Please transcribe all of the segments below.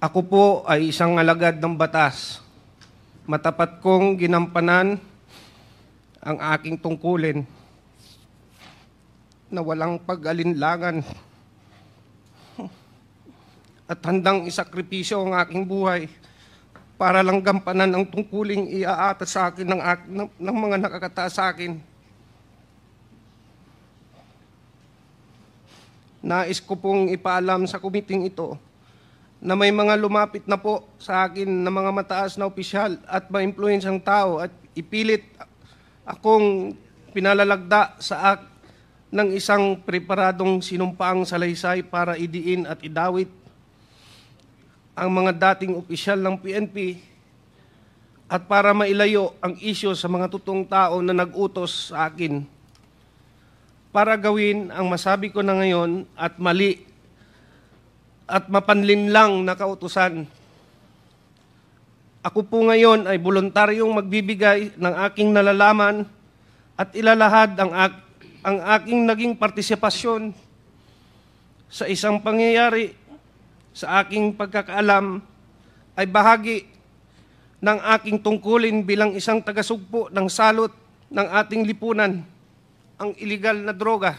Ako po ay isang alagad ng batas. Matapat kong ginampanan ang aking tungkulin na walang pag-alinlangan at handang isakripisyo ang aking buhay para lang gampanan ang tungkuling iaata sa akin ng mga nakakataas sa akin. Nais ko pong ipaalam sa kumiting ito na may mga lumapit na po sa akin na mga mataas na opisyal at maimpluwensyang tao at ipilit akong pinalalagda ng isang preparadong sinumpaang salaysay para idiin at idawit ang mga dating opisyal ng PNP at para mailayo ang isyu sa mga totoong tao na nag-utos sa akin para gawin ang masabi ko na ngayon at mali at mapanlinlang na kautusan. Ako po ngayon ay voluntaryong magbibigay ng aking nalalaman at ilalahad ang aking naging partisipasyon sa isang pangyayari sa aking pagkakaalam ay bahagi ng aking tungkulin bilang isang tagasugpo ng salot ng ating lipunan, ang iligal na droga.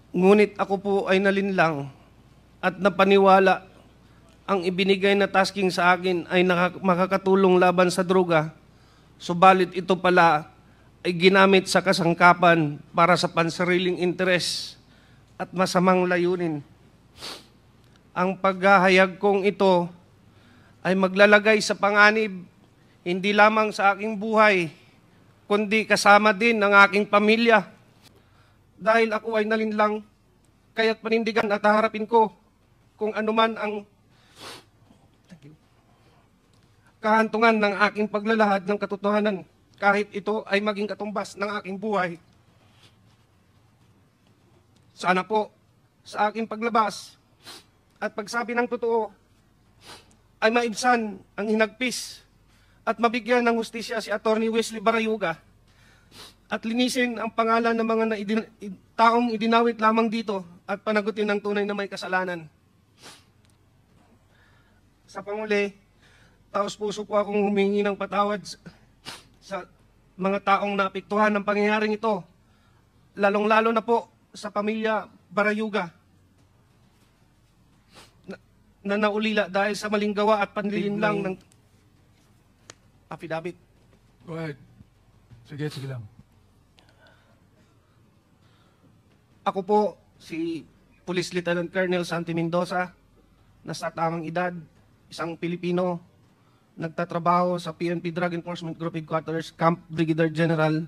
Ngunit ako po ay nalinlang at napaniwala ang ibinigay na tasking sa akin ay makakatulong laban sa droga, subalit ito pala ay ginamit sa kasangkapan para sa pansariling interes at masamang layunin. Ang paghahayag kong ito ay maglalagay sa panganib hindi lamang sa aking buhay, kundi kasama din ng aking pamilya. Dahil ako ay nalinlang, kaya't panindigan at haharapin ko kung anuman ang kahantungan ng aking paglalahad ng katotohanan, kahit ito ay maging katumbas ng aking buhay. Sana po, sa aking paglabas at pagsabi ng totoo, ay maibsan ang hinagpis at mabigyan ng hustisya si Atty. Wesley Barayuga at linisin ang pangalan ng mga taong idinawit lamang dito at panagutin ng tunay na may kasalanan. Sa panguli, taos puso po akong humingi ng patawad sa mga taong naapektuhan ng pangyayaring ito, lalong-lalo na po sa pamilya Barayuga na naulila dahil sa maling gawa at panlilinlang ng affidavit. Go ahead. Sige lang. Ako po, si Police Lieutenant Colonel Santi Mendoza, nasa tamang edad, isang Pilipino, nagtatrabaho sa PNP Drug Enforcement Group Headquarters, Camp Brigadier General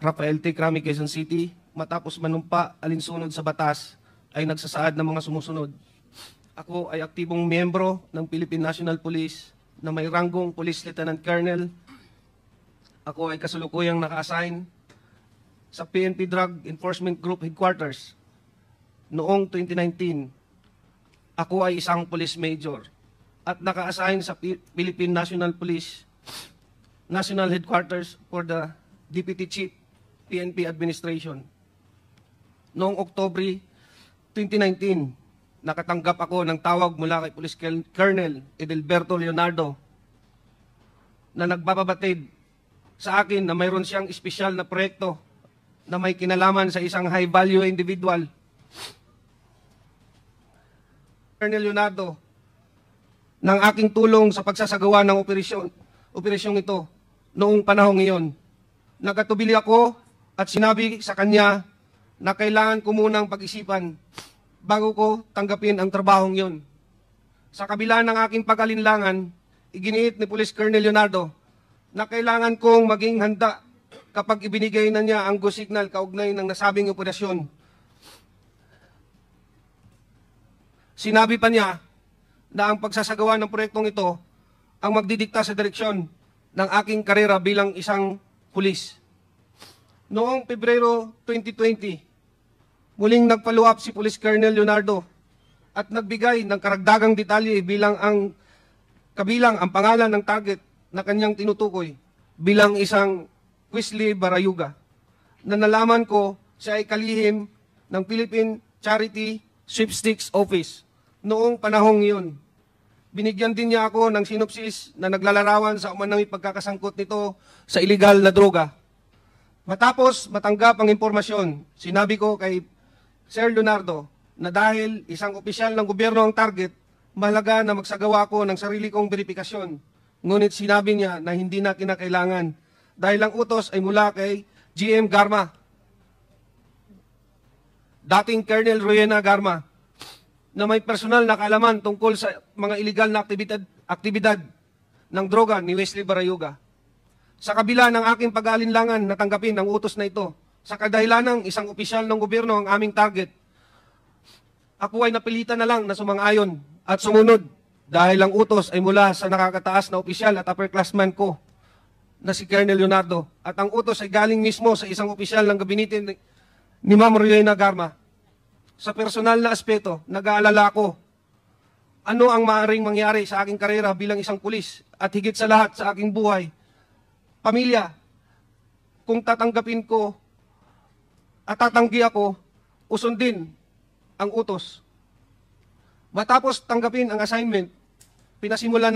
Rafael T. Crami, Quezon City. Matapos manumpa alinsunod sa batas, ay nagsasaad ng mga sumusunod. Ako ay aktibong miyembro ng Philippine National Police na may ranggong Police Lieutenant Colonel. Ako ay kasulukuyang naka-assign sa PNP Drug Enforcement Group Headquarters. Noong 2019, ako ay isang police major at naka-assign sa Philippine National Police National Headquarters for the Deputy Chief PNP Administration. Noong Oktobre 2019, nakatanggap ako ng tawag mula kay Police Colonel Edelberto Leonardo na nagpapabatid sa akin na mayroon siyang espesyal na proyekto na may kinalaman sa isang high-value individual. Colonel Leonardo, ng aking tulong sa pagsasagawa ng operasyong ito noong panahong iyon, nagatubili ako at sinabi sa kanya na kailangan ko munang pag-isipan bago ko tanggapin ang trabahong iyon. Sa kabila ng aking pag-alinlangan, iginiit ni Police Colonel Leonardo na kailangan kong maging handa kapag ibinigay na niya ang go signal kaugnay ng nasabing operasyon. Sinabi pa niya na ang pagsasagawa ng proyektong ito ang magdidikta sa direksyon ng aking karera bilang isang pulis. Noong Pebrero 2020, muling nagpaluap si Police Colonel Leonardo at nagbigay ng karagdagang detalye kabilang ang pangalan ng target na kanyang tinutukoy bilang isang Wesley Barayuga, na nalaman ko siya ay kalihim ng Philippine Charity Sweepstakes Office noong panahong iyon. Binigyan din niya ako ng sinopsis na naglalarawan sa umanang pagkakasangkot nito sa illegal na droga. Matapos matanggap ang impormasyon, sinabi ko kay Sir Leonardo na dahil isang opisyal ng gobyerno ang target, mahalaga na magsagawa ko ng sarili kong verifikasyon. Ngunit sinabi niya na hindi na kinakailangan dahil ang utos ay mula kay GM Garma, dating Colonel Royena Garma, na may personal na kaalaman tungkol sa mga illegal na aktibidad ng droga ni Wesley Barayuga. Sa kabila ng aking pag-aalinlangan na tanggapin ang utos na ito, sa kadahilanang isang opisyal ng gobyerno ang aming target, ako ay napilitan na lang na sumang-ayon at sumunod dahil ang utos ay mula sa nakakataas na opisyal at upperclassman ko na si Colonel Leonardo at ang utos ay galing mismo sa isang opisyal ng gabinete ni Ma'am Royena Garma. Sa personal na aspeto, nag-aalala ko ano ang maaaring mangyari sa aking karera bilang isang pulis at higit sa lahat sa aking buhay, pamilya, kung tatanggapin ko at tatanggi ako, usundin ang utos. Matapos tanggapin ang assignment, pinasimulan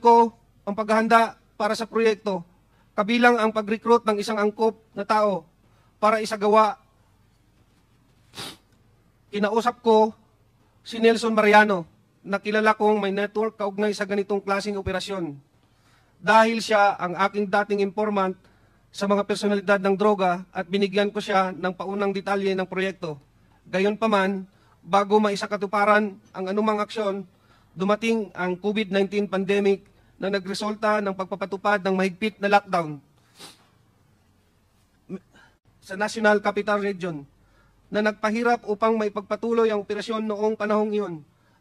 ko ang paghahanda para sa proyekto, kabilang ang pag-recruit ng isang angkop na tao para isagawa. Kinausap ko si Nelson Mariano, na kilala kong may network kaugnay sa ganitong klaseng operasyon. Dahil siya ang aking dating informant sa mga personalidad ng droga at binigyan ko siya ng paunang detalye ng proyekto. Gayunpaman, bago maisakatuparan ang anumang aksyon, dumating ang COVID-19 pandemic na nagresulta ng pagpapatupad ng mahigpit na lockdown sa National Capital Region, na nagpahirap upang maipagpatuloy ang operasyon noong panahong iyon.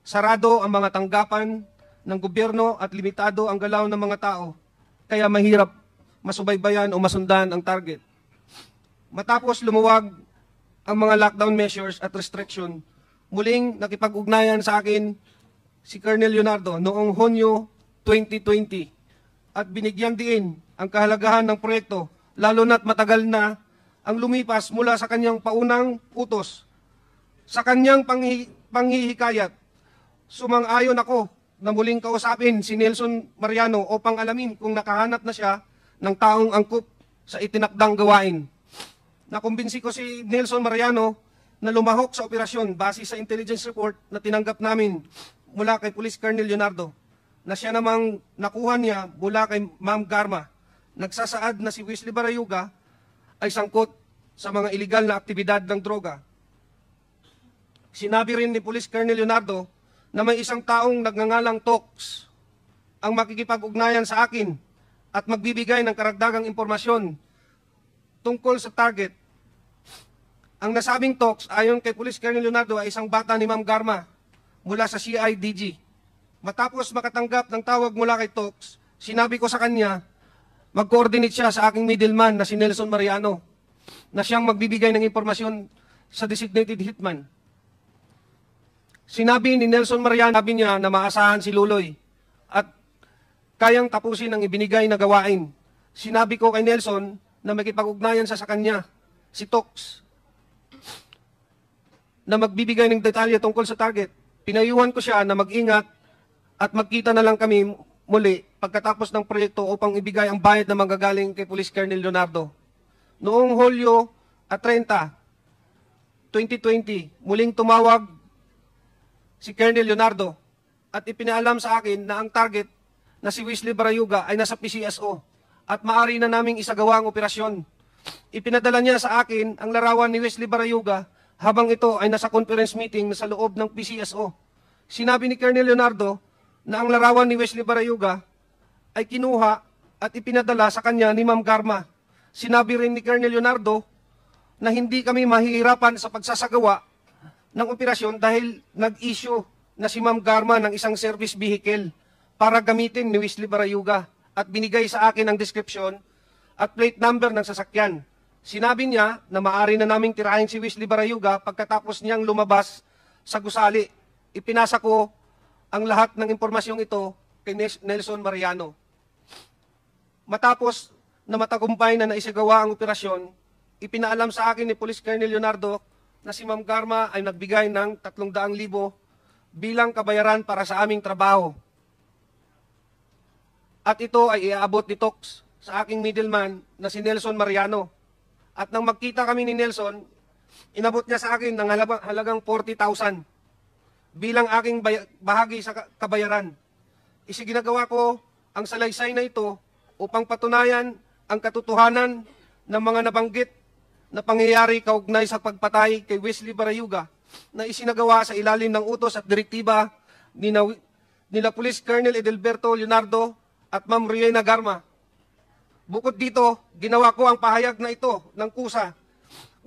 Sarado ang mga tanggapan ng gobyerno at limitado ang galaw ng mga tao, kaya mahirap masubaybayan o masundan ang target. Matapos lumuwag ang mga lockdown measures at restriction, muling nakipag-ugnayan sa akin si Colonel Leonardo noong Hunyo 2020 at binigyan din ang kahalagahan ng proyekto, lalo na't matagal na ang lumipas mula sa kanyang paunang utos. Sa kanyang panghihikayat, sumang-ayon ako na muling kausapin si Nelson Mariano upang alamin kung nakahanap na siya ng taong angkop sa itinakdang gawain. Nakumbinsi ko si Nelson Mariano na lumahok sa operasyon base sa intelligence report na tinanggap namin mula kay Police Colonel Leonardo, na siya namang nakuha niya mula kay Ma'am Garma. Nagsasaad na si Wesley Barayuga ay sangkot sa mga iligal na aktibidad ng droga. Sinabi rin ni Police Colonel Leonardo na may isang taong nagngangalang Tox ang makikipag-ugnayan sa akin at magbibigay ng karagdagang impormasyon tungkol sa target. Ang nasabing Tox, ayon kay Police Colonel Leonardo, ay isang bata ni Ma'am Garma mula sa CIDG. Matapos makatanggap ng tawag mula kay Tox, sinabi ko sa kanya, mag-coordinate siya sa aking middleman na si Nelson Mariano, na siyang magbibigay ng impormasyon sa designated hitman. Sinabi ni Nelson Mariano, sabi niya na maasahan si Luloy at kayang tapusin ang ibinigay na gawain. Sinabi ko kay Nelson na makipag-ugnayan sa kanya, si Tox, na magbibigay ng detalye tungkol sa target. Pinayuhan ko siya na mag-ingat at magkita na lang kami muli pagkatapos ng proyekto upang ibigay ang bayad na manggagaling kay Police Colonel Leonardo. Noong Hulyo 30, 2020, muling tumawag si Colonel Leonardo at ipinaalam sa akin na ang target na si Wesley Barayuga ay nasa PCSO at maaari na naming isagawa ang operasyon. Ipinadala niya sa akin ang larawan ni Wesley Barayuga habang ito ay nasa conference meeting sa loob ng PCSO. Sinabi ni Colonel Leonardo na ang larawan ni Wesley Barayuga ay kinuha at ipinadala sa kanya ni Ma'am Garma. Sinabi rin ni Colonel Leonardo na hindi kami mahihirapan sa pagsasagawa ng operasyon dahil nag-issue na si Ma'am Garma ng isang service vehicle para gamitin ni Wesley Barayuga at binigay sa akin ang description at plate number ng sasakyan. Sinabi niya na maaari na naming tirahin si Wesley Barayuga pagkatapos niyang lumabas sa gusali. Ipinasa ko ang lahat ng impormasyong ito kay Nelson Mariano. Matapos na matagumpay na naisagawa ang operasyon, ipinaalam sa akin ni Police Colonel Leonardo na si Ma'am Garma ay nagbigay ng 300,000 bilang kabayaran para sa aming trabaho. At ito ay iaabot ni Tox sa aking middleman na si Nelson Mariano. At nang magkita kami ni Nelson, inabot niya sa akin ng halagang 40,000 bilang aking bahagi sa kabayaran. Isiginagawa ko ang salaysay na ito upang patunayan ang katotohanan ng mga nabanggit na pangyayari kaugnay sa pagpatay kay Wesley Barayuga na isinagawa sa ilalim ng utos at direktiba nila Police Colonel Edelberto Leonardo at Ma'am Riena Garma. Bukod dito, ginawa ko ang pahayag na ito ng kusa.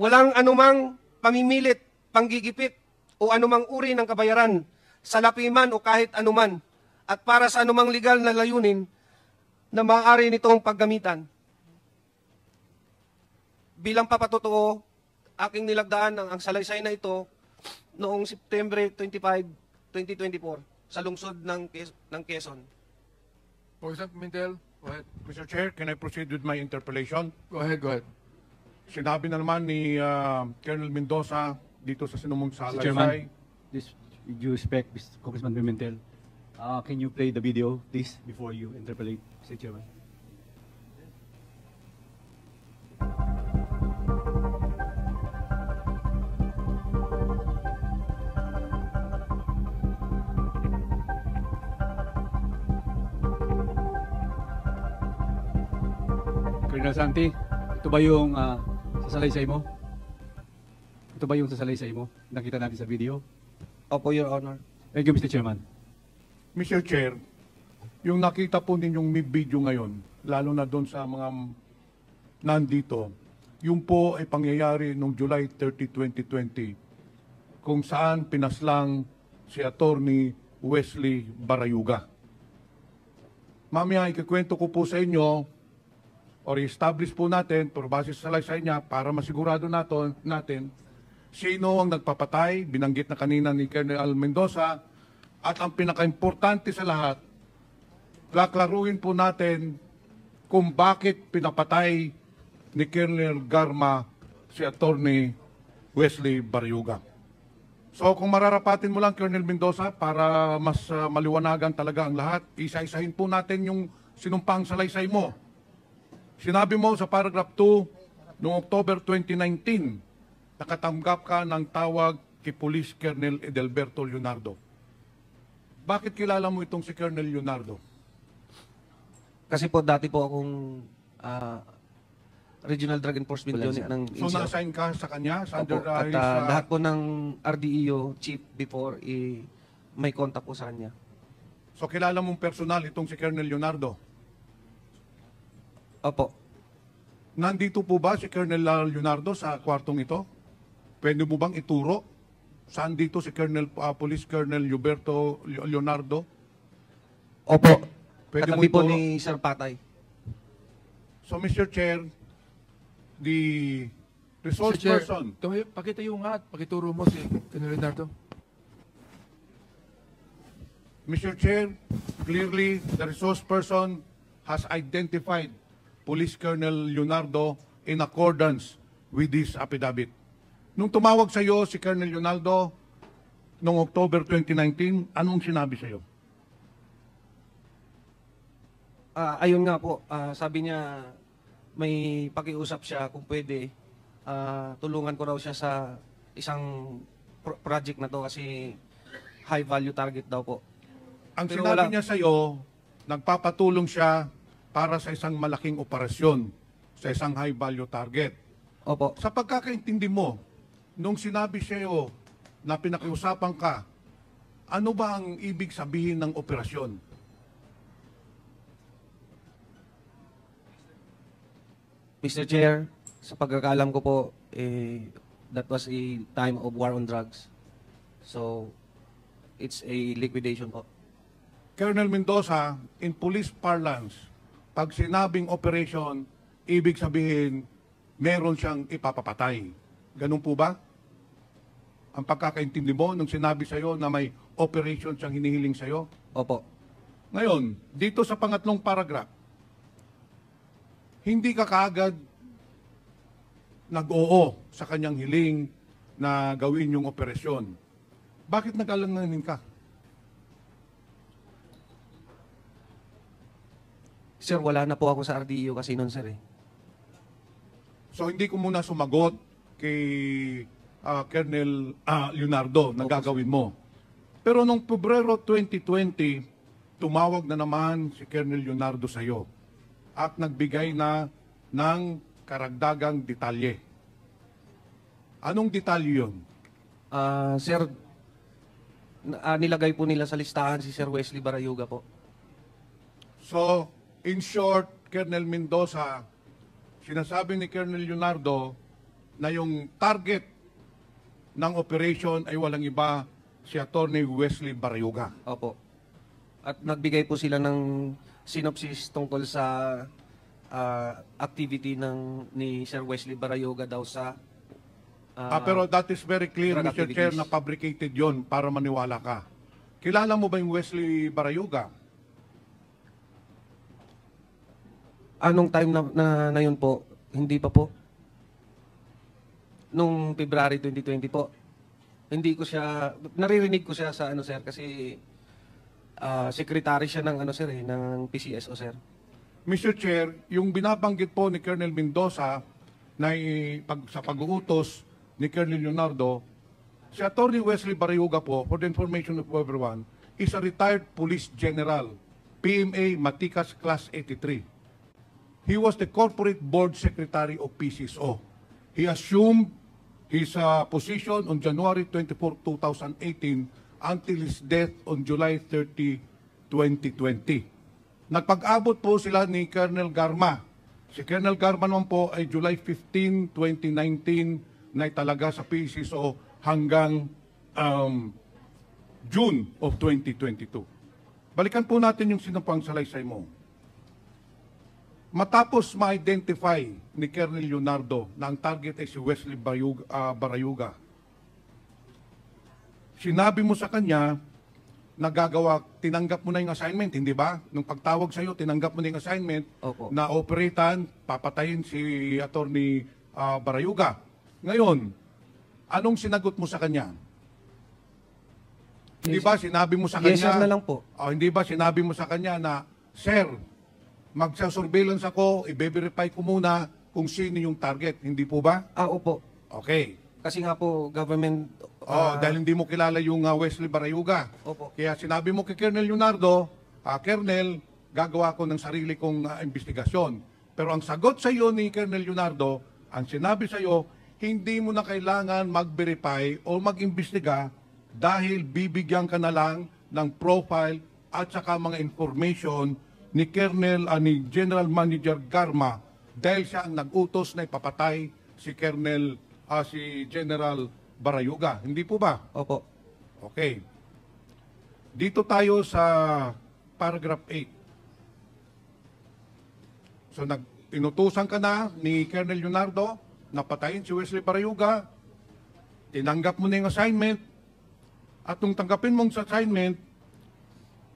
Walang anumang pamimilit, panggigipit o anumang uri ng kabayaran, salapi man o kahit anuman, at para sa anumang legal na layunin na maaari nitong paggamitan. Bilang papatotoo, aking nilagdaan ang salaysay na ito noong September 25, 2024 sa lungsod ng Quezon. Congressman Pimentel, go ahead. Mr. Chair, can I proceed with my interpellation? Go ahead, go ahead. Sinabi na naman ni Colonel Mendoza dito sa sinumong Mr. Chairman, salaysay. this, with due respect, Mr. Congressman Pimentel, can you play the video, please, before you interpolate, Mr. Chairman? Colonel Santi, ito ba yung sasalaysay mo? Ito ba yung sasalaysay mo? Nakita natin sa video. Opo, Your Honor. Thank you, Mr. Chairman. Mr. Chair, yung nakita po ninyong may video ngayon, lalo na doon sa mga nandito, yung po ay pangyayari noong July 30, 2020, kung saan pinaslang si Attorney Wesley Barayuga. Mamaya ikikwento ko po sa inyo or establish po natin, por basis sa salaysay niya, para masigurado natin sino ang nagpapatay, binanggit na kanina ni Colonel Mendoza, at ang pinaka-importante sa lahat, klaklaruhin po natin kung bakit pinapatay ni Colonel Garma si Attorney Wesley Barayuga. So kung mararapatin mo lang, Colonel Mendoza, para mas maliwanagan talaga ang lahat, isa-isahin po natin yung sinumpang salaysay mo. Sinabi mo sa paragraph 2, noong October 2019, nakatanggap ka ng tawag kay Police Colonel Edelberto Leonardo. Bakit kilala mo itong si Colonel Leonardo? Kasi po dati po akong Regional Drug Enforcement Unit ng So NCR. na-assign ka sa kanya? Sa Opo, under at his, lahat po ng RDEO chief before, may contact po sa kanya. So kilala mong personal itong si Colonel Leonardo? Opo. Nandito po ba si Colonel Leonardo sa kwartong ito? Pwede mo bang ituro? Saan dito si Police Colonel Huberto Leonardo? Opo. Pwede mo Katabi po ituro? ni Sir Patay. So Mr. Chair, the resource Mr. Chair, person, pakitayo nga at pakituro mo si Colonel Leonardo. Mr. Chair, clearly the resource person has identified Police Colonel Leonardo in accordance with this affidavit. Nung tumawag sa iyo si Colonel Leonardo noong October 2019, anong sinabi sa iyo? Ayun nga po, sabi niya may pakiusap siya kung pwede. Tulungan ko raw siya sa isang project na to kasi high value target daw po. Ang Pero sinabi wala. niya sa iyo, nagpapatulong siya para sa isang malaking operasyon, sa isang high value target. Opo. Sa pagkakaintindi mo, nung sinabi sa iyo na pinakiusapan ka, ano ba ang ibig sabihin ng operasyon? Mr. Chair, sa pagkakaalam ko po, that was a time of war on drugs. So, it's a liquidation po. Colonel Mendoza, in police parlance, pag sinabing operation, ibig sabihin, meron siyang ipapapatay. Ganun po ba? Ang pagkakaintindi mo nung sinabi sa iyo na may operation siyang hinihiling sa iyo? Opo. Ngayon, dito sa pangatlong paragraph, hindi ka kaagad nag-oo sa kanyang hiling na gawin yung operasyon. Bakit nag-alanganin ka? Sir, wala na po ako sa RDO kasi noon, sir. So hindi ko muna sumagot kay Colonel Leonardo na gagawin mo. Pero nung Pebrero 2020, tumawag na naman si Colonel Leonardo sa iyo at nagbigay na ng karagdagang detalye. Anong detalye yun? Sir, nilagay po nila sa listahan si Sir Wesley Barayuga po. So, in short, Colonel Mendoza, sinasabi ni Colonel Leonardo na yung target ng operation ay walang iba si Attorney Wesley Barayuga. Opo. At nagbigay po sila ng synopsis tungkol sa activity ni Sir Wesley Barayuga daw sa Pero that is very clear, drug Mr. Chair, activities. na fabricated yon para maniwala ka. Kilala mo ba yung Wesley Barayuga? Anong time na yun po? Hindi pa po. Nung February 2020 po. Hindi ko siya, naririnig ko siya sa ano, sir, kasi secretary siya ng ano, sir, ng PCSO, sir. Mr. Chair, yung binabanggit po ni Colonel Mendoza na sa pag-uutos ni Colonel Leonardo, si Attorney Wesley Barayuga po, for the information of everyone, is a retired police general, PMA Matikas Class 83. He was the corporate board secretary of PCSO. He assumed his position on January 24, 2018 until his death on July 30, 2020. Nagpag-abot po sila ni Colonel Garma. Si Colonel Garma naman po ay July 15, 2019 na talaga sa PCSO hanggang June of 2022. Balikan po natin yung sinapang salaysay mo. Matapos ma-identify ni Colonel Leonardo na ang target ay si Wesley Barayuga, sinabi mo sa kanya na tinanggap mo na yung assignment, hindi ba? Nung pagtawag sa iyo, tinanggap mo na yung assignment. Opo. Na operatan, papatayin si Attorney Barayuga. Ngayon, anong sinagot mo sa kanya? Hindi ba sinabi mo sa kanya? Yes, sir na lang po. Hindi ba sinabi mo sa kanya na, Sir, magsa-surveillance ako, i-verify ko muna kung sino yung target. Hindi po ba? Opo. Okay. Kasi nga po, government... Dahil hindi mo kilala yung Wesley Barayuga. Opo. Kaya sinabi mo kay Colonel Leonardo, Colonel, gagawa ko ng sarili kong investigasyon. Pero ang sagot sa iyo ni Colonel Leonardo, ang sinabi sa iyo, hindi mo na kailangan mag-verify o mag-imbestiga dahil bibigyan ka na lang ng profile at saka mga information ni ni General Manager Garma dahil siya ang nag-utos na ipapatay si si General Barayuga. Hindi po ba? Opo. Okay. Dito tayo sa paragraph 8. So, inutusan ka na ni Colonel Leonardo na patayin si Wesley Barayuga. Tinanggap mo na yung assignment. At nung tanggapin mong assignment,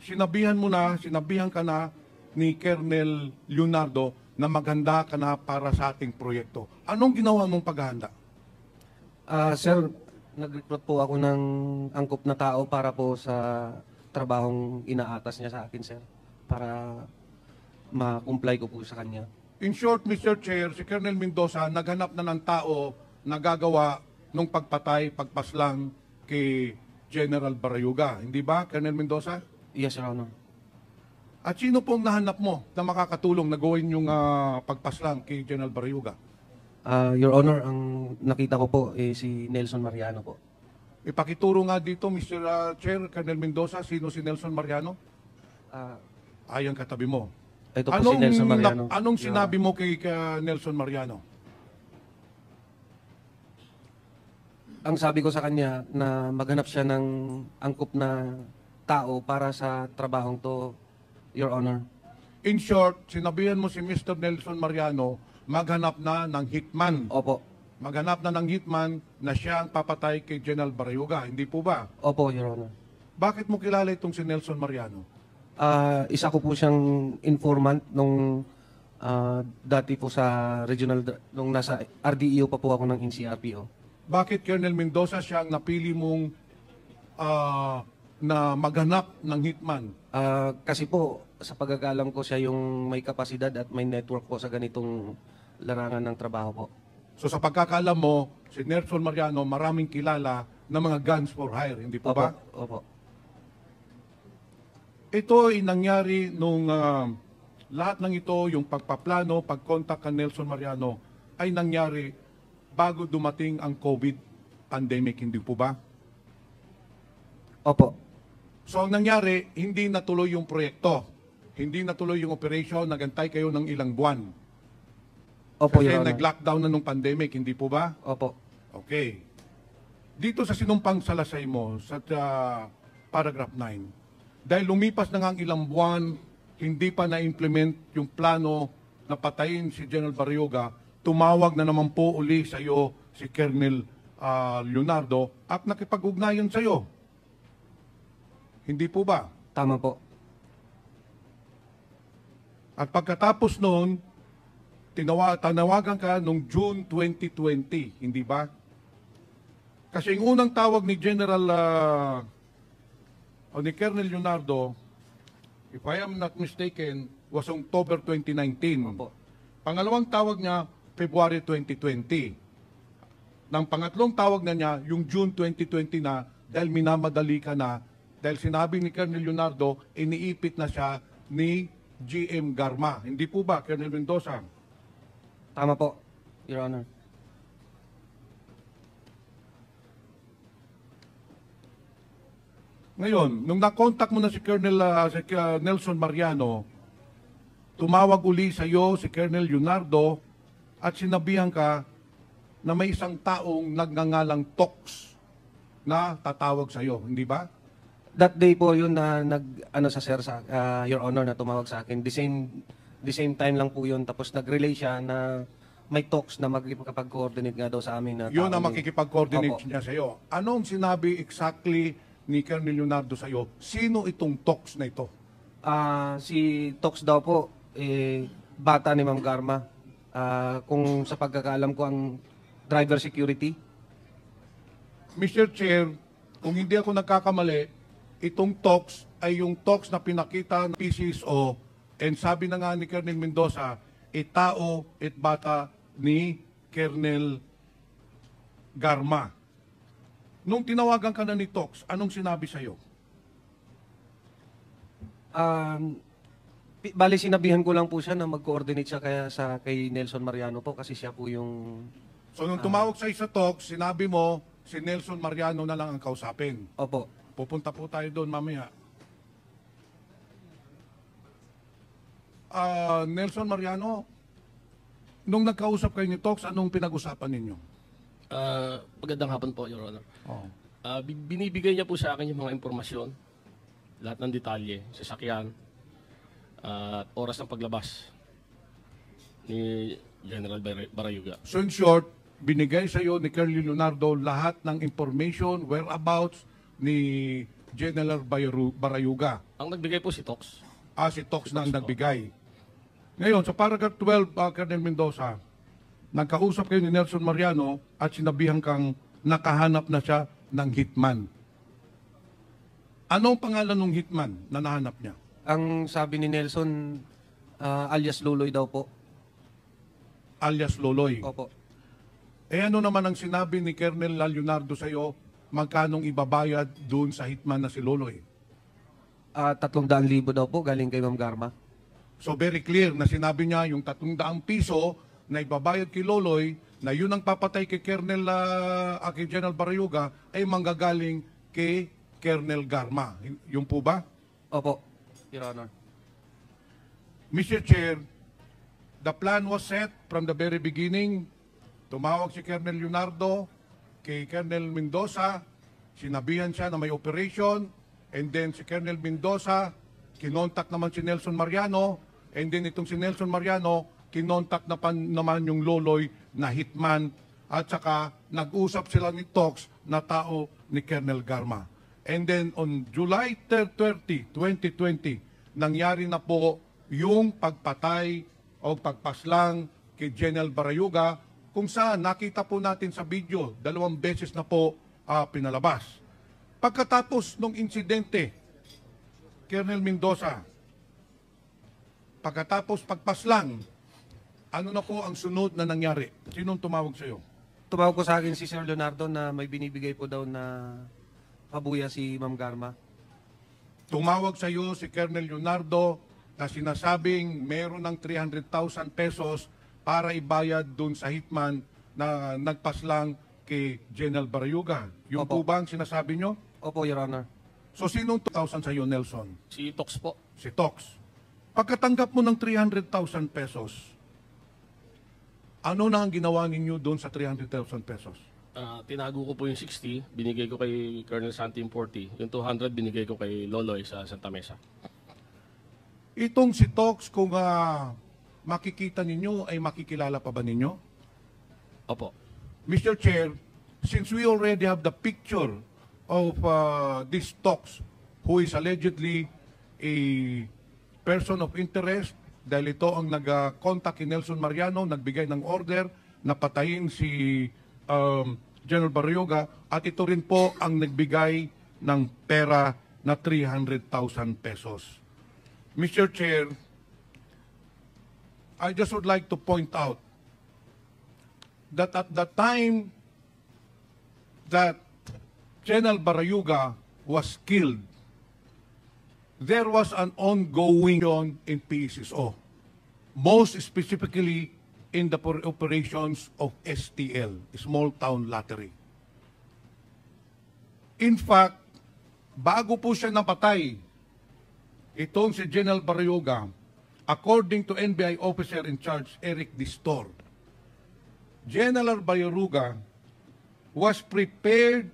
sinabihan ka na ni Colonel Leonardo na maghanda ka na para sa ating proyekto. Anong ginawa mong paghahanda? Sir, nag-recruit po ako ng angkop na tao para po sa trabahong inaatas niya sa akin, sir. Para ma-comply ko po sa kanya. In short, Mr. Chair, si Colonel Mendoza naghanap na ng tao na gagawa nung pagpaslang kay General Barayuga. Hindi ba, Colonel Mendoza? Yes, Your Honor. At sino pong nahanap mo na makakatulong na gawin yung pagpaslang kay General Barayuga? Your Honor, ang nakita ko po si Nelson Mariano po. Ipakituro nga dito, Mr. Chair, Colonel Mendoza, sino si Nelson Mariano? Ayan katabi mo. Ito po si Nelson Mariano. Anong sinabi mo kay Nelson Mariano? Ang sabi ko sa kanya na maghanap siya ng angkop na tao para sa trabahong to, Your Honor. In short, sinabihan mo si Mr. Nelson Mariano maghanap na ng hitman. Opo. Maghanap na ng hitman na siya ang papatay kay General Barayuga. Hindi po ba? Opo, Your Honor. Bakit mo kilala itong si Nelson Mariano? Isa ko po siyang informant nung Dati po sa regional, nung nasa RDEO pa po ako ng NCRPO. Bakit Colonel Mendoza siya ang napili mong na maghanap ng hitman? Kasi po, sa pagkakalam ko, siya yung may kapasidad at may network po sa ganitong larangan ng trabaho po. So sa pagkakaalam mo, si Nelson Mariano maraming kilala ng mga guns for hire, hindi po ba? Opo. Ito ay nangyari nung lahat ng ito, yung pagpaplano, pagkontak kay Nelson Mariano, ay nangyari bago dumating ang COVID pandemic, hindi po ba? Opo. So ang nangyari, hindi natuloy yung proyekto. Hindi natuloy yung operation, nagantay kayo ng ilang buwan. Opo, Kasi Your Honor. nag-lockdown na nung pandemic, hindi po ba? Opo. Okay. Dito sa sinumpang salasay mo, sa paragraph 9, dahil lumipas na nga ang ilang buwan, hindi pa na-implement yung plano na patayin si General Barrioga, tumawag na naman po uli sa iyo si Colonel Leonardo at nakipag-ugnayan sa iyo. Hindi po ba? Tama po. At pagkatapos noon, tanawagan ka noong June 2020, hindi ba? Kasi yung unang tawag ni General o ni Colonel Leonardo, if I am not mistaken, was October 2019. Opo. Pangalawang tawag niya, February 2020. Nang pangatlong tawag na niya, yung June 2020 na, dahil minamadali ka na, dahil sinabi ni Colonel Leonardo, iniipit na siya ni GM Garma. Hindi po ba, Colonel Mendoza? Tama po, Your Honor. Ngayon, nung nakontak mo na si Colonel Nelson Mariano, tumawag uli sa iyo si Colonel Leonardo at sinabihan ka na may isang taong nagngangalang Tox na tatawag sa iyo, hindi ba? That day po yun na sa sir, Your Honor, na tumawag sa akin. The same time lang po yun. Tapos nag-relay siya na may talks na magkakapag-coordinate nga daw sa amin. Na Yun tao ang ni- makikipag-coordinate Opo. niya sa iyo. Anong sinabi exactly ni Colonel Leonardo sa iyo? Sino itong Tox na ito? Si Tox daw po, bata ni Ma'am Garma. Kung sa pagkakaalam ko, ang driver security. Mr. Chair, kung hindi ako nagkakamali, itong Tox ay yung Tox na pinakita ng PCSO and sabi na nga ni Colonel Mendoza, tao at bata ni Colonel Garma. Nung tinawagan ka na ni Tox, anong sinabi sa'yo? Bali, sinabihan ko lang po siya na mag-coordinate siya kay Nelson Mariano po kasi siya po yung... So nung tumawag sa'yo sa Tox, sinabi mo, si Nelson Mariano na lang ang kausapin. Opo. Pupunta po tayo doon mamaya. Nelson Mariano, nung nagkausap kayo ni Tox, anong pinag-usapan ninyo? Magandang hapon po, Your Honor. Oh. Binibigay niya po sa akin yung mga impormasyon, lahat ng detalye, sasakyan, at oras ng paglabas ni General Barayuga. So in short, binigay sa iyo ni Colonel Leonardo lahat ng information, whereabouts ni General Barayuga. Ang nagbigay po si Tox. Si Tox na ang nagbigay. Ngayon, sa paragraph 12, Colonel Mendoza, nagkausap kayo ni Nelson Mariano at sinabihan kang nakahanap na siya ng hitman. Anong pangalan ng hitman na nahanap niya? Ang sabi ni Nelson, alias Luloy daw po. Alias Loloy. Opo. Ano naman ang sinabi ni Colonel Leonardo sa iyo, magkanong ibabayad doon sa hitman na si Loloy? 300,000 daw po galing kay Ma'am Garma. So very clear na sinabi niya yung 300 piso na ibabayad kay Loloy na yun ang papatay kay Colonel kay General Barayuga ay manggagaling kay Colonel Garma. Yung po ba? Opo, Your Honor. Mr. Chair, the plan was set from the very beginning. Tumawag si Colonel Leonardo kay Colonel Mendoza, sinabihan siya na may operation, and then si Colonel Mendoza, kinontak naman si Nelson Mariano, and then itong si Nelson Mariano, kinontak naman yung Loloy na hitman, at saka nag-usap sila ni Tox na tao ni Colonel Garma. And then on July 30, 2020, nangyari na po yung pagpatay o pagpaslang kay General Barayuga, kung saan nakita po natin sa video, 2 beses na po pinalabas. Pagkatapos ng insidente, Colonel Mendoza, pagkatapos pagpaslang, ano na po ang sunod na nangyari? Sinong tumawag sa iyo? Tumawag ko sa akin si Sir Leonardo na may binibigay po daw na pabuya si Ma'am Garma. Tumawag sa iyo si Colonel Leonardo na sinasabing meron ng 300,000 pesos para ibayad dun sa hitman na nagpaslang kay General Barayuga. Yung Opo. po ba ang sinasabi nyo? Opo, Your Honor. So sinong 2,000 sa iyo, Nelson? Si Tox po. Si Tox. Pagkatanggap mo ng 300,000 pesos, ano na ang ginawa ninyo doon sa 300,000 pesos? Tinago ko po yung 60, binigay ko kay Colonel Santi yung 40. Yung 200 binigay ko kay Loloy sa Santa Mesa. Itong si Tox, kung makikita ninyo, ay makikilala pa ba ninyo? Opo. Mr. Chair, since we already have the picture of this Tox, who is allegedly a person of interest, dahil ito ang nag-contact kay Nelson Mariano, nagbigay ng order na patayin si General Barayuga, at ito rin po ang nagbigay ng pera na 300,000 pesos. Mr. Chair, I just would like to point out that at the time that General Barayuga was killed, there was an ongoing in PCSO, most specifically in the operations of STL, Small Town Lottery. In fact, bago po siya napatay, itong si General Barayuga, according to NBI officer in charge, Eric Distor, General Barayuga was prepared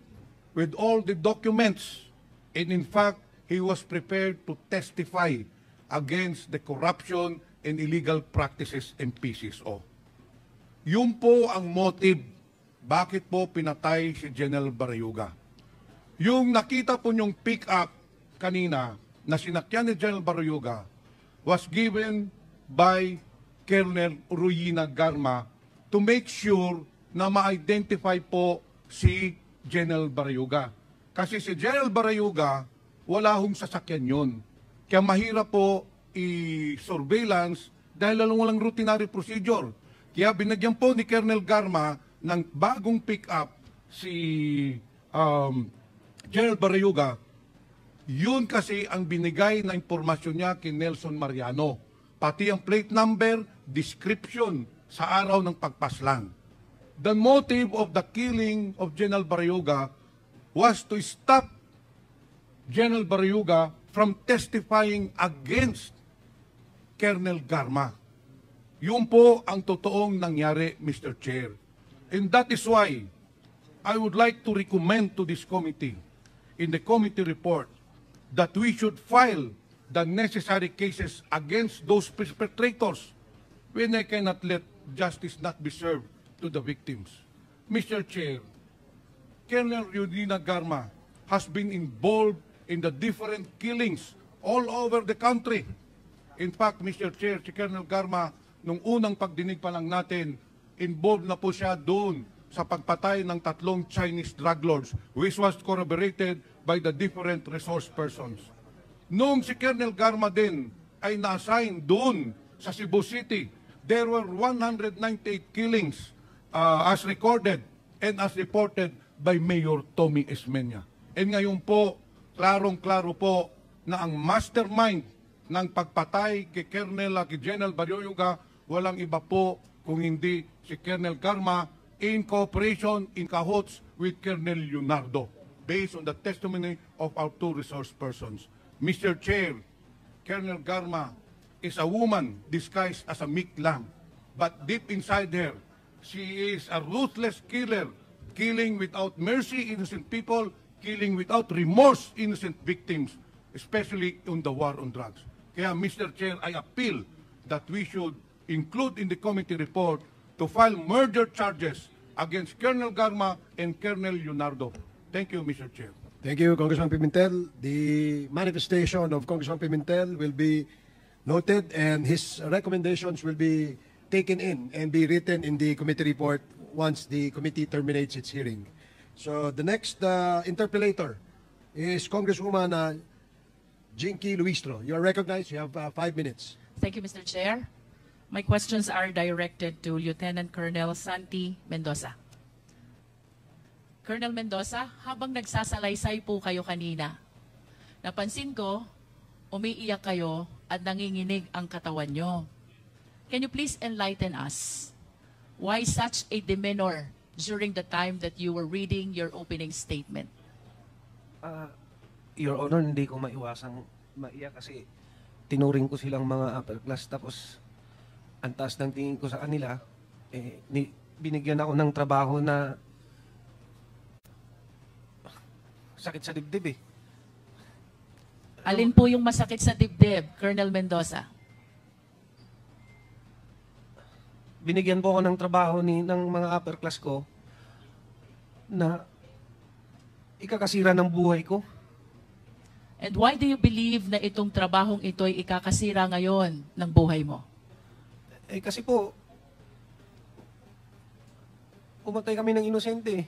with all the documents, and in fact, he was prepared to testify against the corruption and illegal practices in PCSO. Yun po ang motive bakit po pinatay si General Barayuga. Yung nakita po yung pick-up kanina na sinakyan ni General Barayuga was given by Colonel Ruyina Garma to make sure na ma-identify po si General Barayuga. Kasi si General Barayuga, wala hong sasakyan yun. Kaya mahirap po i-surveillance dahil walang routinary procedure. Kaya binagyan po ni Colonel Garma ng bagong pick-up si General Barayuga. Yun kasi ang binigay na impormasyon niya kay Nelson Mariano. Pati ang plate number, description sa araw ng pagpaslang. The motive of the killing of General Barayuga was to stop General Barayuga from testifying against Colonel Garma. Yun po ang totoong nangyari, Mr. Chair. And that is why I would like to recommend to this committee, in the committee report, that we should file the necessary cases against those perpetrators when I cannot let justice not be served to the victims. Mr. Chair, Colonel Ruyina Garma has been involved in the different killings all over the country. In fact, Mr. Chair, si Colonel Garma, nung unang pagdinig pa lang natin, involved na po siya doon sa pagpatay ng 3 Chinese drug lords, which was corroborated by the different resource persons. Noong si Colonel Garma din ay na-assign doon sa Cebu City, there were 198 killings as recorded and as reported by Mayor Tommy Esmeña. And ngayon po, klarong-klaro po na ang mastermind ng pagpatay kay General Barayuga, walang iba po kung hindi si Colonel Garma in cooperation, in cahoots with Colonel Leonardo, based on the testimony of our 2 resource persons. Mr. Chair, Colonel Garma is a woman disguised as a meek lamb, but deep inside her, she is a ruthless killer, killing without mercy innocent people, killing without remorse innocent victims, especially on the war on drugs. Kaya, Mr. Chair, I appeal that we should include in the committee report to file murder charges against Colonel Garma and Colonel Leonardo. Thank you, Mr. Chair. Thank you, Congressman Pimentel. The manifestation of Congressman Pimentel will be Noted, and his recommendations will be taken in and be written in the committee report once the committee terminates its hearing. So the next interpellator is Congresswoman Jinky Luistro. You are recognized. You have 5 minutes. Thank you, Mr. Chair. My questions are directed to Lieutenant Colonel Santi Mendoza. Colonel Mendoza, habang nagsasalaysay po kayo kanina, napansin ko, umiiyak kayo at nanginginig ang katawan nyo. Can you please enlighten us? Why such a demeanor during the time that you were reading your opening statement? Your Honor, hindi ko maiwasang maiyak kasi tinuring ko silang mga upper class tapos ang taas ng tingin ko sa kanila, binigyan ako ng trabaho na sakit sa dibdib eh. Alin po yung masakit sa dibdib, Colonel Mendoza? Binigyan po ako ng trabaho ng mga upper class ko na ikakasira ng buhay ko. And why do you believe na itong trabahong ito ay ikakasira ngayon ng buhay mo? Kasi po, pumatay kami ng inosente.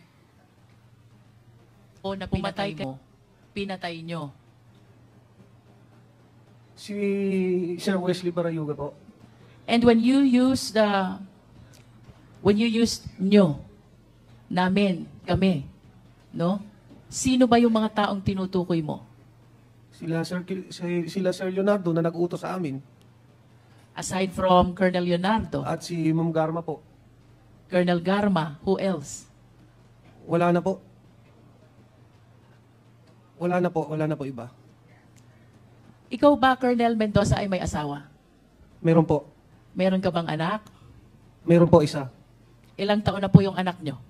O na pumatay mo, pinatay nyo. Si Sir Wesley Barayuga po. And when you use nyo, namin, kami, no? Sino ba yung mga taong tinutukoy mo? Sila Sir Leonardo na nag-utos sa amin. Aside from Colonel Leonardo, At si Ma'am Garma po. Colonel Garma, who else? Wala na po. Wala na po iba. Ikaw ba, Colonel Mendoza, ay may asawa? Meron po. Meron ka bang anak? Meron po isa. Ilang taon na po yung anak nyo?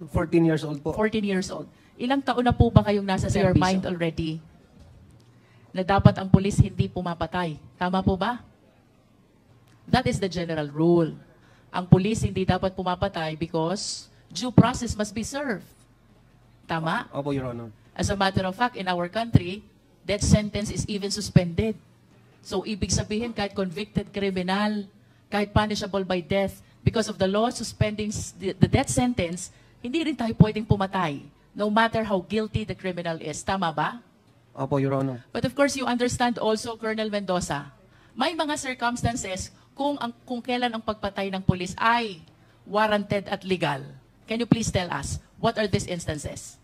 14 years old po. 14 years old. Ilang taon na po ba kayong nasa your mind already na dapat ang pulis hindi pumapatay? Tama po ba? That is the general rule. Ang pulis hindi dapat pumapatay because due process must be served. Tama? Opo, Your Honor. As a matter of fact, in our country, death sentence is even suspended. So, ibig sabihin, kahit convicted criminal, kahit punishable by death, because of the law suspending the death sentence, hindi rin tayo pwedeng pumatay, no matter how guilty the criminal is. Tama ba? Opo, Your Honor. But of course, you understand also, Colonel Mendoza, may mga circumstances kung kailan ang pagpatay ng pulis ay warranted at legal. Can you please tell us, what are these instances?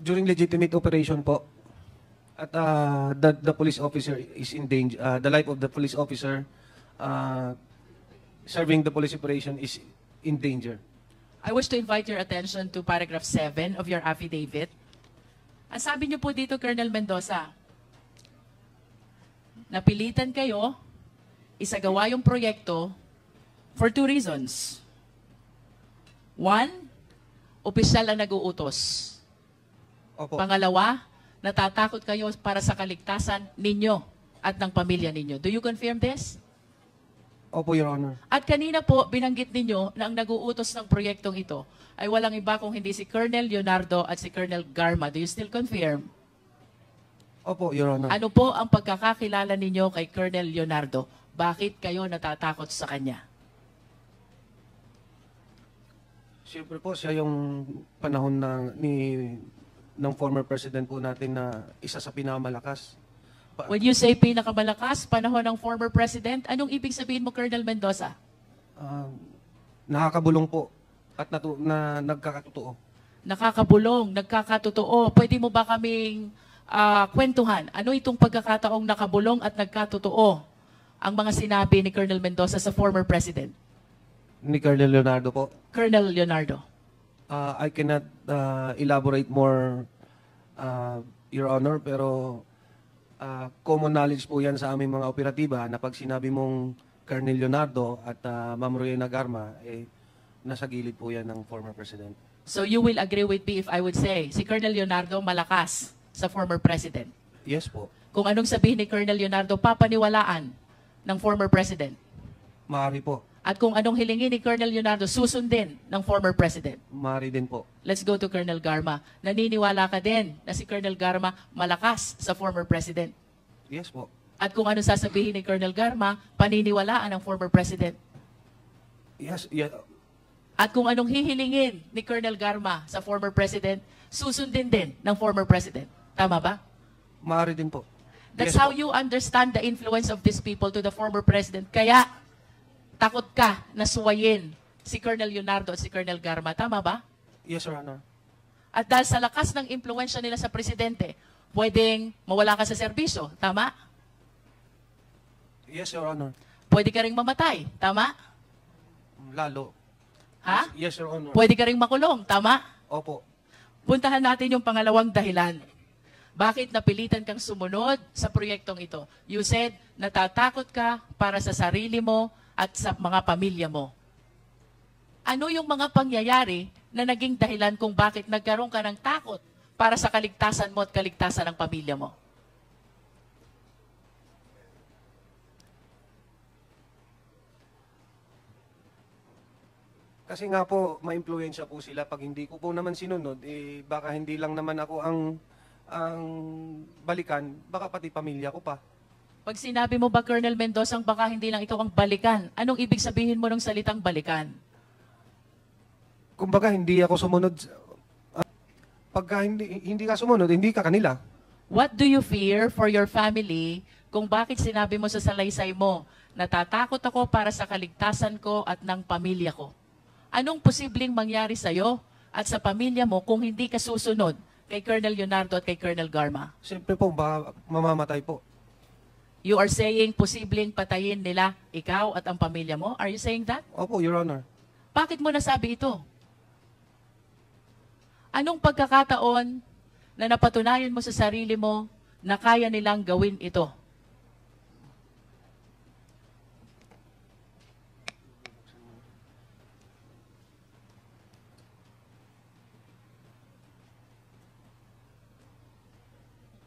During legitimate operation po, at the police officer is in danger, the life of the police officer serving the police operation is in danger. I wish to invite your attention to paragraph 7 of your affidavit. Ang sabi niyo po dito, Colonel Mendoza, napilitan kayo isagawa yung proyekto for 2 reasons. 1, opisyal ang nag-uutos. Opo. Pangalawa, natatakot kayo para sa kaligtasan ninyo at ng pamilya ninyo. Do you confirm this? Opo, Your Honor. At kanina po, binanggit ninyo na ang nag-uutos ng proyektong ito ay walang iba kung hindi si Colonel Leonardo at si Colonel Garma. Do you still confirm? Opo, Your Honor. Ano po ang pagkakakilala ninyo kay Colonel Leonardo? Bakit kayo natatakot sa kanya? Siyempre po, siya yung panahon ng former president po natin na isa sa pinakamalakas. When you say pinakamalakas, panahon ng former president, anong ibig sabihin mo, Colonel Mendoza? Nakakabulong po at nagkakatotoo. Nakakabulong, nagkakatotoo. Pwede mo ba kaming kwentuhan? Ano itong pagkakataong nakabulong at nagkatotoo ang mga sinabi ni Colonel Mendoza sa former president? Ni Colonel Leonardo po. Colonel Leonardo. I cannot elaborate more, Your Honor, pero common knowledge po yan sa aming mga operatiba na pag sinabi mong Colonel Leonardo at Ma'am Rowena Garma, nasa gilid po yan ng former president. So you will agree with me if I would say, si Colonel Leonardo malakas sa former president? Yes po. Kung anong sabihin ni Colonel Leonardo, papaniwalaan ng former president? Maaari po. At kung anong hilingin ni Colonel Leonardo, susundin ng former President. Maaari din po. Let's go to Colonel Garma. Naniniwala ka din na si Colonel Garma malakas sa former President. Yes po. At kung ano sasabihin ni Colonel Garma, paniniwalaan ng former President. Yes, yeah. At kung anong hihilingin ni Colonel Garma sa former President, susundin din ng former President. Tama ba? Maaari din po. That's Yes how po. you understand the influence of these people to the former President. Kaya, takot ka na suwayin si Colonel Leonardo at si Colonel Garma. Tama ba? Yes, Your Honor. At dahil sa lakas ng impluensya nila sa Presidente, pwedeng mawala ka sa serbisyo. Tama? Yes, Your Honor. Pwede ka ring mamatay. Tama? Lalo. Ha? Yes, Your Honor. Pwede ka ring makulong. Tama? Opo. Puntahan natin yung pangalawang dahilan. Bakit napilitan kang sumunod sa proyektong ito? You said, natatakot ka para sa sarili mo at sa mga pamilya mo. Ano yung mga pangyayari na naging dahilan kung bakit nagkaroon ka ng takot para sa kaligtasan mo at kaligtasan ng pamilya mo? Kasi nga po, maimpluwensya po sila. Pag hindi ko po naman sinunod, eh, baka hindi lang naman ako ang balikan, baka pati pamilya ko pa. Pag sinabi mo ba, Colonel Mendoza, baka hindi lang ikaw ang balikan, anong ibig sabihin mo ng salitang balikan? Kumbaga, hindi ako sumunod. Pagka hindi ka sumunod, hindi ka kanila. What do you fear for your family kung bakit sinabi mo sa salaysay mo, natatakot ako para sa kaligtasan ko at ng pamilya ko? Anong posibleng mangyari sa'yo at sa pamilya mo kung hindi ka susunod kay Colonel Leonardo at kay Colonel Garma? Siyempre po, baka mamamatay po. You are saying posibleng patayin nila ikaw at ang pamilya mo? Are you saying that? Opo, Your Honor. Bakit mo nasabi ito? Anong pagkakataon na napatunayan mo sa sarili mo na kaya nilang gawin ito?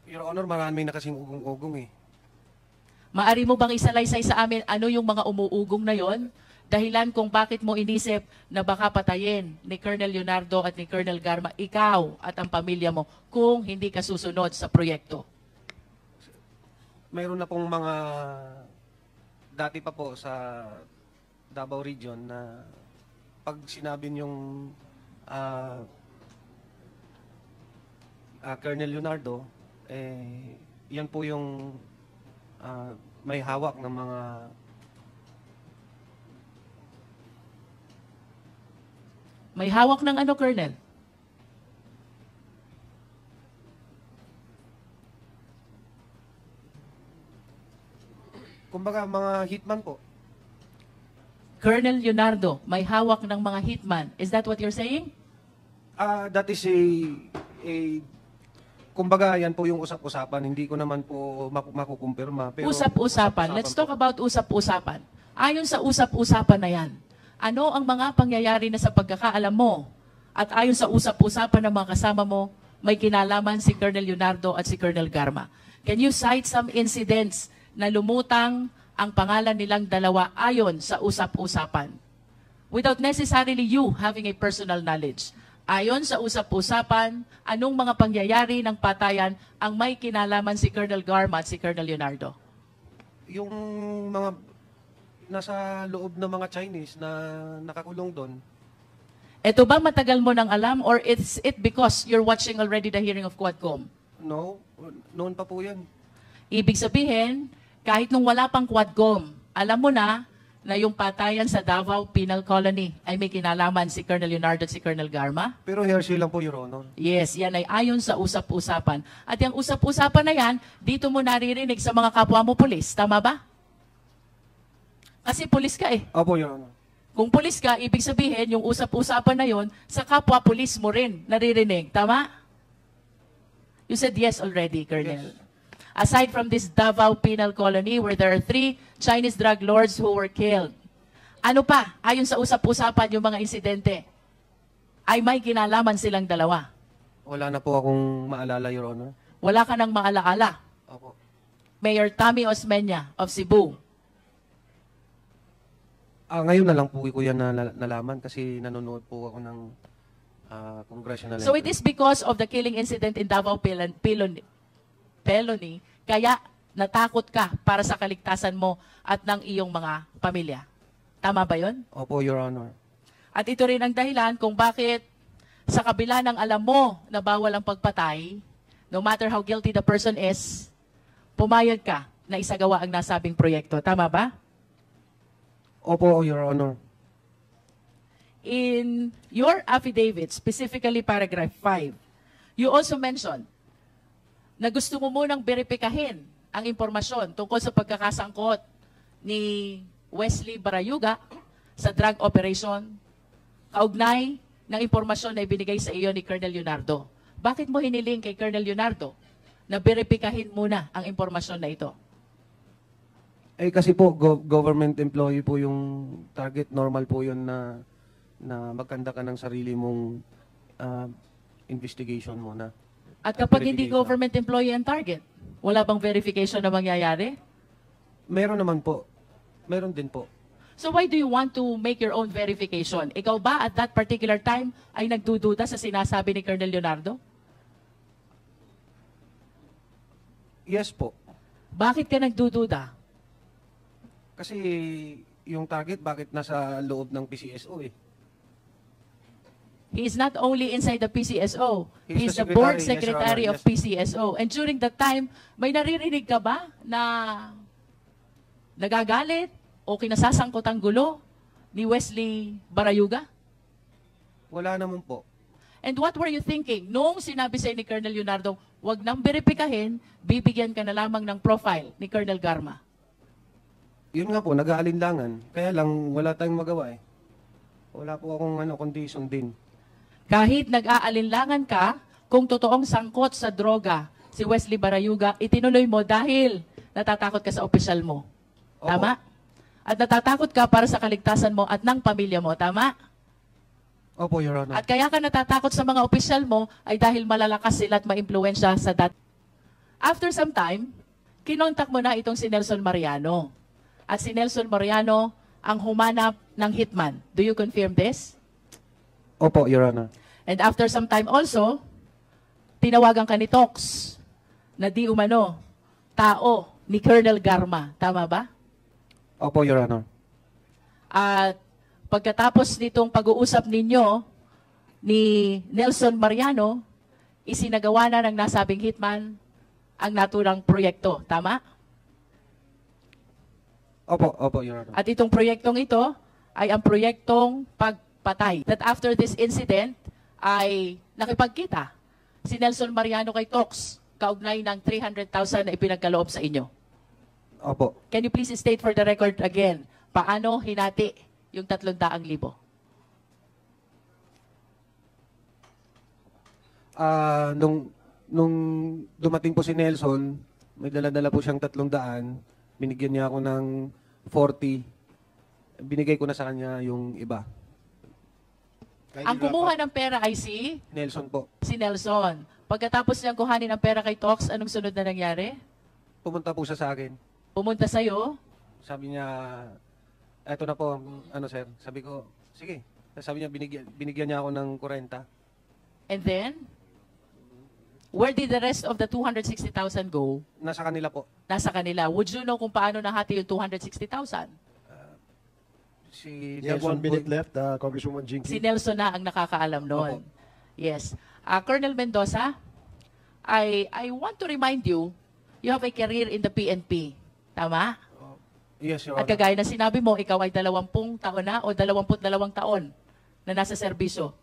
Your Honor, maraming na kasing ugong-ugong eh. Maari mo bang isalaysay sa amin ano yung mga umuugong na yon? Dahilan kung bakit mo inisip na baka patayin ni Colonel Leonardo at ni Colonel Garma, ikaw at ang pamilya mo, kung hindi ka susunod sa proyekto? Mayroon na pong mga dati pa po sa Davao Region na pag sinabi niyong Colonel Leonardo, eh, yan po yung may hawak ng mga May hawak ng ano, Colonel? kumbaga mga hitman po. Colonel Leonardo, may hawak ng mga hitman. Is that what you're saying? That is kumbaga yan po yung usap-usapan. Hindi ko naman po makukumpirma. Pero Usap-usapan. Let's talk po. about usap-usapan. Ayon sa usap-usapan na yan, ano ang mga pangyayari na sa pagkakaalam mo? At ayon sa usap-usapan ng mga kasama mo, may kinalaman si Colonel Leonardo at si Colonel Garma. Can you cite some incidents na lumutang ang pangalan nilang dalawa ayon sa usap-usapan? Without necessarily you having a personal knowledge. Ayon sa usap-usapan, anong mga pangyayari ng patayan ang may kinalaman si Colonel Garma at si Colonel Leonardo? Yung mga nasa loob ng mga Chinese na nakakulong doon, Ito ba matagal mo nang alam or is it because you're watching already the hearing of Quadcom? no, noon pa po yan. Ibig sabihin, kahit nung wala pang Quadcom, alam mo na yung patayan sa Davao Penal Colony ay may kinalaman si Colonel Leonardo at si Colonel Garma? Pero hearsay lang po, Your Honor. Yes, yan ay ayon sa usap-usapan. At yung usap-usapan na yan, dito mo naririnig sa mga kapwa mo pulis. Tama ba? Kasi pulis ka eh. Opo, Your Honor. Kung pulis ka, ibig sabihin, yung usap-usapan na yon sa kapwa pulis mo rin naririnig. Tama? You said yes already, Colonel. Yes. Aside from this Davao Penal Colony where there are 3 Chinese drug lords who were killed, ano pa, ayon sa usap-usapan yung mga insidente, ay may kinalaman silang dalawa. Wala na po akong maalala, Your Honor. Wala ka nang maalaala. Opo. Mayor Tommy Osmeña of Cebu. Ngayon na lang po ko yan nalaman kasi nanonood po ako ng congressional. So it is because of the killing incident in Davao Peloni, kaya natakot ka para sa kaligtasan mo at ng iyong mga pamilya. Tama ba yun? Opo, Your Honor. At ito rin ang dahilan kung bakit sa kabila ng alam mo na bawal ang pagpatay, no matter how guilty the person is, pumayag ka na isagawa ang nasabing proyekto. Tama ba? Opo, Your Honor. In your affidavit, specifically paragraph 5, you also mentioned na gusto mo munang beripikahin ang impormasyon tungkol sa pagkakasangkot ni Wesley Barayuga sa drug operation, kaugnay ng impormasyon na ibinigay sa iyo ni Colonel Leonardo. Bakit mo hiniling kay Colonel Leonardo na beripikahin muna ang impormasyon na ito? Kasi po, government employee po yung target. Normal po yun na magkanda ka ng sarili mong investigation muna. At kapag hindi verification. government employee ang target, wala bang verification na mangyayari? Meron naman po. Meron din po. So why do you want to make your own verification? Ikaw ba at that particular time ay nagdududa sa sinasabi ni Colonel Leonardo? Yes po. Bakit ka nagdududa? Kasi yung target, bakit nasa loob ng PCSO eh? He is not only inside the PCSO, he is He's the the board secretary, secretary yes, of Your Honor, PCSO. And during that time, may naririnig ka ba na nagagalit o kinasasangkot ang gulo ni Wesley Barayuga? Wala naman po. And what were you thinking? Noong sinabi sa ni Colonel Leonardo, wag nang beripikahin, bibigyan ka na lamang ng profile ni Colonel Garma. Yun nga po, nag-aalinlangan. Kaya lang, wala tayong magawa eh. Wala po akong condition din. Kahit nag-aalinlangan ka, kung totoong sangkot sa droga si Wesley Barayuga, itinuloy mo dahil natatakot ka sa opisyal mo. Opo. Tama? At natatakot ka para sa kaligtasan mo at ng pamilya mo. Tama? Opo, Your Honor. At kaya ka natatakot sa mga opisyal mo ay dahil malalakas sila at maimpluwensya sa After some time, kinontak mo na itong si Nelson Mariano. At si Nelson Mariano ang humanap ng hitman. Do you confirm this? Opo, Your Honor. And after some time also, tinawagan ka ni Tox na di umano tao ni Colonel Garma. Tama ba? Opo, Your Honor. At pagkatapos nitong pag-uusap ninyo ni Nelson Mariano, isinagawa na ng nasabing hitman ang naturang proyekto. Tama? Opo, Your Honor. At itong proyektong ito ay ang proyektong pagpatay. That after this incident ay nakipagkita si Nelson Mariano kay Tox kaugnay ng 300,000 na ipinagkaloob sa inyo. Opo. Can you please state for the record again, paano hinati yung 300,000? Nung dumating po si Nelson, may dala-dala po siyang 300. Binigyan niya ako ng 40. Binigay ko na sa kanya yung iba. Ang kumuha ng pera ay si Nelson po. Nelson. Pagkatapos niyang kuhanin ang pera kay Tox, anong sunod na nangyari? Pumunta po siya sa akin. Pumunta sa'yo, Sabi niya, eto na po, sir. Sabi ko, sige. Sabi niya, binigyan niya ako ng 40. and then, where did the rest of the 260,000 go? Nasa kanila po. Nasa kanila. Would you know kung paano nahati yung 260,000? Si You have 1 Nelson minute po. left, Congresswoman Jinky. Si Nelson na ang nakakaalam noon. Opo. Yes. Colonel Mendoza, I want to remind you, you have a career in the PNP. Tama? Yes, Your At Honor. kagaya na sinabi mo, ikaw ay 20 taon na o 22 taon na nasa serbisyo.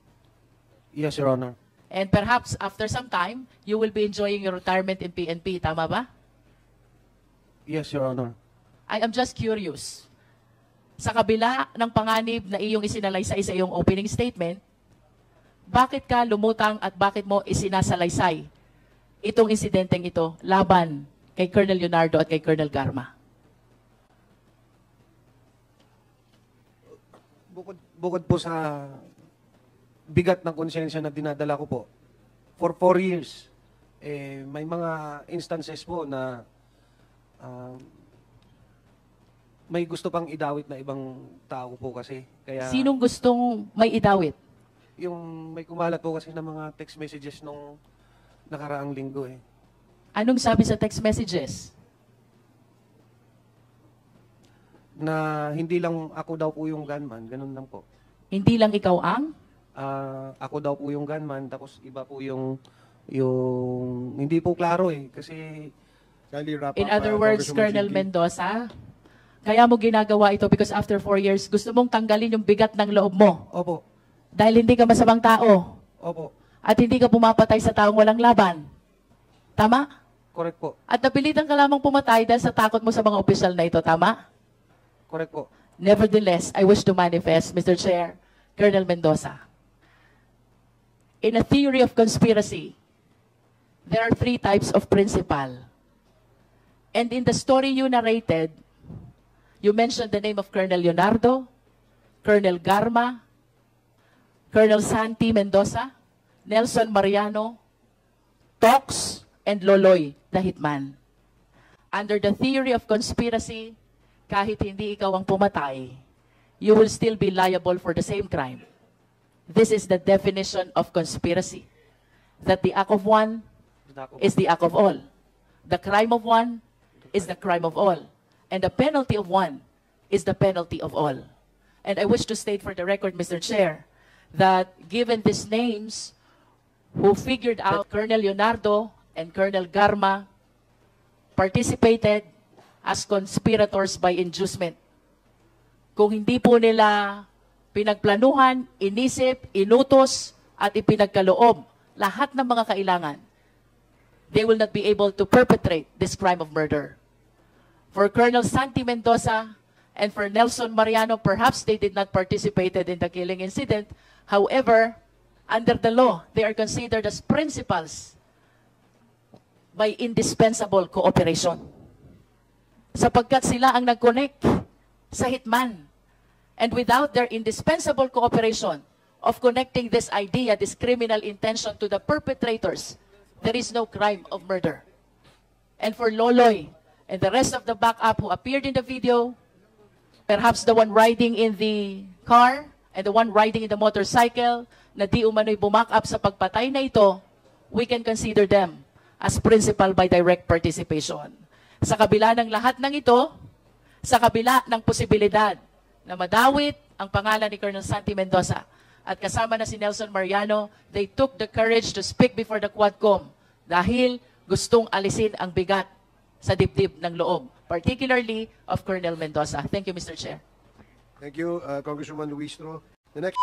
Yes, Your Honor. And perhaps after some time, you will be enjoying your retirement in PNP. Tama ba? Yes, Your Honor. I am just curious. Sa kabila ng panganib na iyong isinalaysay sa iyong opening statement, bakit ka lumutang at bakit mo isinasalaysay itong insidenteng ito laban kay Colonel Leonardo at kay Colonel Garma? Bukod po sa bigat ng konsensya na dinadala ko po, for 4 years, may mga instances po na May gusto pang idawit na ibang tao po kasi. Kaya Sinong gustong may idawit? yung may kumalat po kasi ng mga text messages nung nakaraang linggo eh. Anong sabi sa text messages? Na hindi lang ako daw po yung gunman, ganun lang po. Hindi lang ikaw ang? Ako daw po yung gunman, tapos iba po yung hindi po klaro eh. Kasi Kindly wrap In up, other words, Congresswoman Colonel Jinky. Mendoza, kaya mo ginagawa ito because after 4 years, gusto mong tanggalin yung bigat ng loob mo. opo, Dahil hindi ka masamang tao. opo, At hindi ka pumapatay sa taong walang laban. Tama? correct po, At napilitan ka lamang pumatay dahil sa takot mo sa mga opisyal na ito. Tama? correct po. Nevertheless, I wish to manifest, Mr. Chair, Colonel Mendoza. In a theory of conspiracy, there are 3 types of principal. And in the story you narrated, you mentioned the name of Colonel Leonardo, Colonel Garma, Colonel Santi Mendoza, Nelson Mariano, Tox, and Loloy, the hitman. Under the theory of conspiracy, kahit hindi ikaw ang pumatay, you will still be liable for the same crime. This is the definition of conspiracy. That the act of one is the act of all. The crime of one is the crime of all. And the penalty of one is the penalty of all. And I wish to state for the record, Mr. Chair, that given these names, who figured out Colonel Leonardo and Colonel Garma participated as conspirators by inducement. Kung hindi po nila pinagplanuhan, inisip, inutos, at ipinagkaloob lahat ng mga kailangan, they will not be able to perpetrate this crime of murder. For Colonel Santi Mendoza and for Nelson Mariano, perhaps they did not participate in the killing incident. However, under the law, they are considered as principals by indispensable cooperation. Sapagkat sila ang nag-connect sa hitman. And without their indispensable cooperation of connecting this idea, this criminal intention to the perpetrators, there is no crime of murder. And for Loloy and the rest of the backup who appeared in the video, perhaps the one riding in the car and the one riding in the motorcycle na di umano'y bumak up sa pagpatay na ito, we can consider them as principal by direct participation. Sa kabila ng lahat ng ito, sa kabila ng posibilidad na madawit ang pangalan ni Colonel Santi Mendoza at kasama na si Nelson Mariano, they took the courage to speak before the Quadcom dahil gustong alisin ang bigat sa dibdib ng loob, particularly of Colonel Mendoza. Thank you, Mr. Chair. Thank you, Congresswoman Luistro. The next